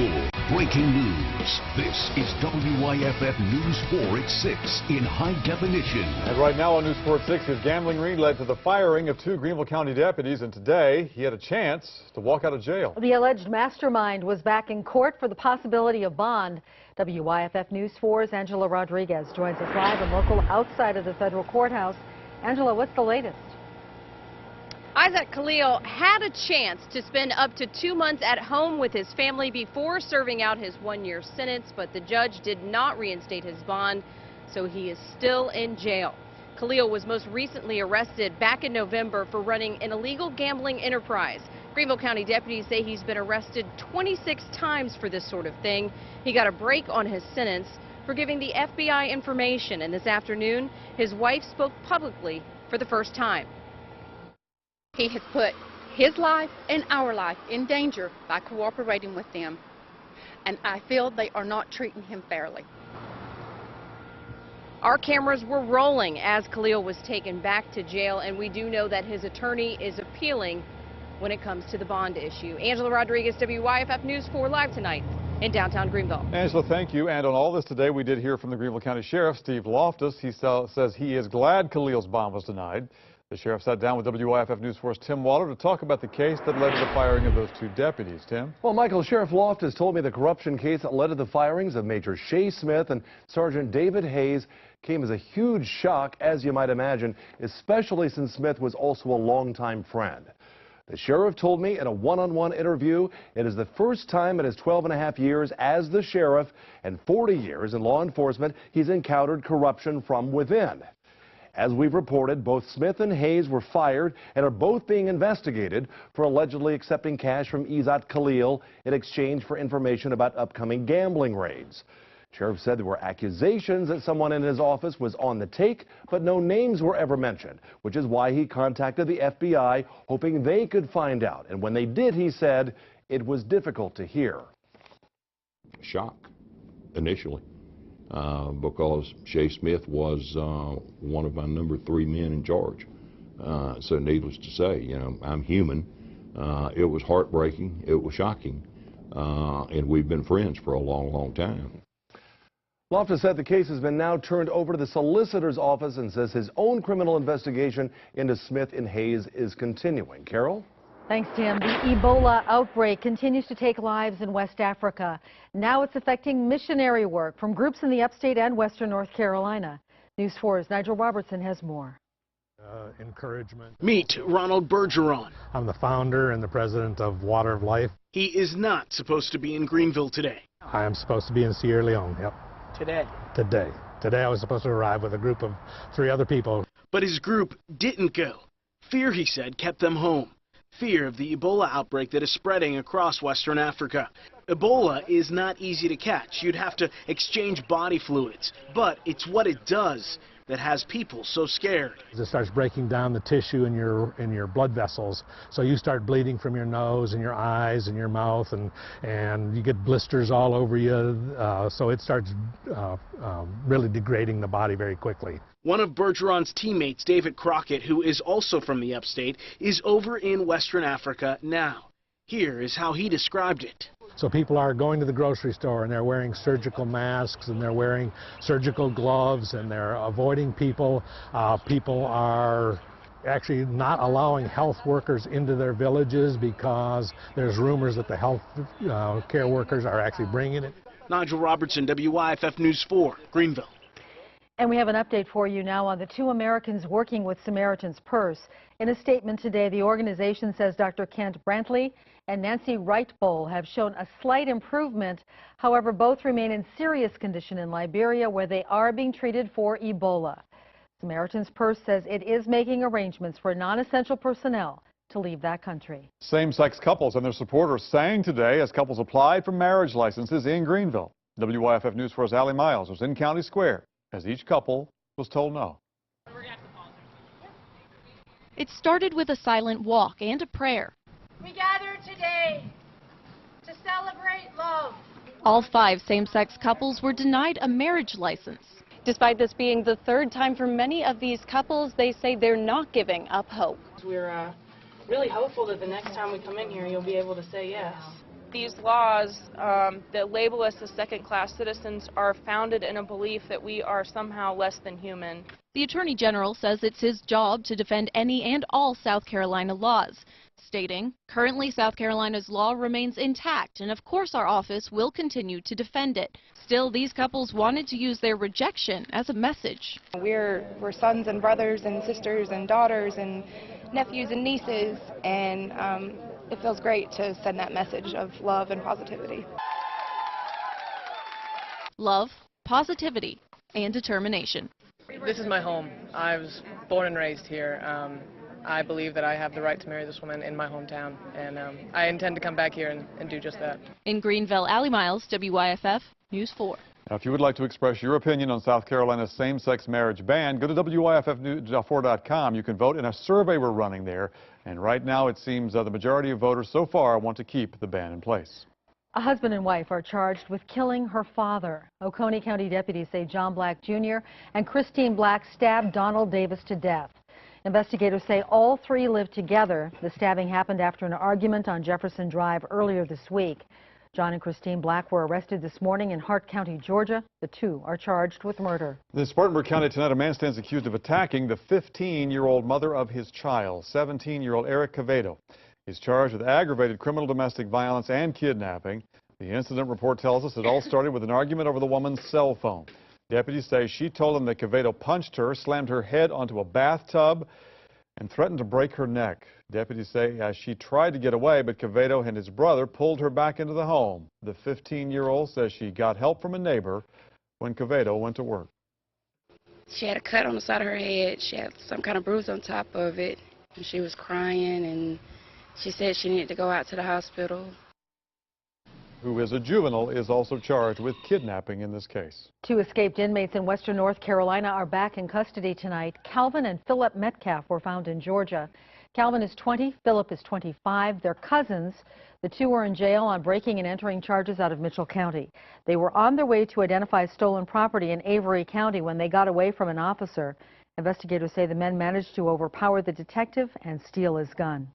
Local breaking news. This is WYFF News 4 at 6 in high definition. And right now on News 4 at 6, his gambling ring led to the firing of 2 Greenville County deputies, and today he had a chance to walk out of jail. The alleged mastermind was back in court for the possibility of bond. WYFF News 4's Angela Rodriguez joins us live and local outside of the federal courthouse. Angela, what's the latest? Isaac Khalil had a chance to spend up to 2 months at home with his family before serving out his 1-year sentence, but the judge did not reinstate his bond, so he is still in jail. Khalil was most recently arrested back in November for running an illegal gambling enterprise. Greenville County deputies say he's been arrested 26 times for this sort of thing. He got a break on his sentence for giving the FBI information, and this afternoon his wife spoke publicly for the first time. He has put his life and our life in danger by cooperating with them, and I feel they are not treating him fairly. Our cameras were rolling as Khalil was taken back to jail, and we do know that his attorney is appealing when it comes to the bond issue. Angela Rodriguez, WYFF News 4 live tonight in downtown Greenville. Angela, thank you. And on all this today, we did hear from the Greenville County Sheriff, Steve Loftus. He says he is glad Khalil's bond was denied. The sheriff sat down with WYFF News 4's Tim Waller to talk about the case that led to the firing of those 2 deputies. Tim? Well, Michael, Sheriff Loftus told me the corruption case that led to the firings of Major Shay Smith and Sergeant David Hayes came as a huge shock, as you might imagine, especially since Smith was also a longtime friend. The sheriff told me in a one-on-one interview it is the first time in his 12.5 years as the sheriff and 40 years in law enforcement he's encountered corruption from within. As we've reported, both Smith and Hayes were fired and are both being investigated for allegedly accepting cash from Izat Khalil in exchange for information about upcoming gambling raids. Sheriff said there were accusations that someone in his office was on the take, but no names were ever mentioned, which is why he contacted the FBI, hoping they could find out. And when they did, he said, it was difficult to hear. Shock, initially. Because Shay Smith was one of my number 3 men in charge. So needless to say, you know, I'm human. It was heartbreaking. It was shocking. And we've been friends for a long, long time. Loftus said the case has been now turned over to the solicitor's office and says his own criminal investigation into Smith and Hayes is continuing. Carol? Thanks, Tim. The Ebola outbreak continues to take lives in West Africa. Now it's affecting missionary work from groups in the upstate and western North Carolina. News 4's Nigel Robertson has more. Encouragement. Meet Ronald Bergeron. I'm the founder and the president of Water of Life. He is not supposed to be in Greenville today. I am supposed to be in Sierra Leone, yep. Today I was supposed to arrive with a group of 3 other people. But his group didn't go. Fear, he said, kept them home. Fear of the Ebola outbreak that is spreading across Western Africa. Ebola is not easy to catch. You'd have to exchange body fluids. But it's what it does that has people so scared. It starts breaking down the tissue in your blood vessels, so you start bleeding from your nose and your eyes and your mouth, and you get blisters all over you, so it starts really degrading the body very quickly. One of Bergeron's teammates, David Crockett, who is also from the upstate, is over in Western Africa now. Here is how he described it. So people are going to the grocery store and they're wearing surgical masks and they're wearing surgical gloves and they're avoiding people. People are actually not allowing health workers into their villages because there's rumors that the health care workers are actually bringing it. Nigel Robertson, WYFF News 4, Greenville. And we have an update for you now on the 2 Americans working with Samaritan's Purse. In a statement today, the organization says Dr. Kent Brantley and Nancy Wright-Bowl have shown a slight improvement. However, both remain in serious condition in Liberia, where they are being treated for Ebola. Samaritan's Purse says it is making arrangements for non-essential personnel to leave that country. Same-sex couples and their supporters sang today as couples applied for marriage licenses in Greenville. WYFF News 4's Allie Miles was in County Square as each couple was told no. It started with a silent walk and a prayer. We gather today to celebrate love. All 5 same-sex couples were denied a marriage license. Despite this being the 3rd time for many of these couples, they say they're not giving up hope. We're really hopeful that the next time we come in here, you'll be able to say yes. these laws that label us as second-class citizens are founded in a belief that we are somehow less than human. The Attorney General says it's his job to defend any and all South Carolina laws, stating, "Currently South Carolina's law remains intact, and of course our office will continue to defend it." Still, these couples wanted to use their rejection as a message. We're sons and brothers and sisters and daughters and nephews and nieces, and it feels great to send that message of love and positivity. Love, positivity, and determination. This is my home. I was born and raised here. I believe that I have the right to marry this woman in my hometown, and I intend to come back here and do just that. In Greenville, Allie Miles, WYFF News 4. Now, if you would like to express your opinion on South Carolina's same-sex marriage ban, go to WYFF4.com. You can vote in a survey we're running there. And right now, it seems the majority of voters so far want to keep the ban in place. A husband and wife are charged with killing her father. Oconee County deputies say John Black Jr. and Christine Black stabbed Donald Davis to death. Investigators say all three lived together. The stabbing happened after an argument on Jefferson Drive earlier this week. John and Christine Black were arrested this morning in Hart County, Georgia. The two are charged with murder. In Spartanburg County tonight, a man stands accused of attacking the 15-year-old mother of his child, 17-year-old Eric Quevedo. He's charged with aggravated criminal domestic violence and kidnapping. The incident report tells us it all started with an argument over the woman's cell phone. Deputies say she told him that Quevedo punched her, slammed her head onto a bathtub, and threatened to break her neck. Deputies say she tried to get away, but Quevedo and his brother pulled her back into the home. The 15-year-old says she got help from a neighbor when Quevedo went to work. She had a cut on the side of her head. She had some kind of bruise on top of it. And she was crying, and she said she needed to go out to the hospital. Who is a juvenile, is also charged with kidnapping in this case. Two escaped inmates in western North Carolina are back in custody tonight. Calvin and Philip Metcalf were found in Georgia. Calvin is 20, Philip is 25. They're cousins. The two were in jail on breaking and entering charges out of Mitchell County. They were on their way to identify stolen property in Avery County when they got away from an officer. Investigators say the men managed to overpower the detective and steal his gun.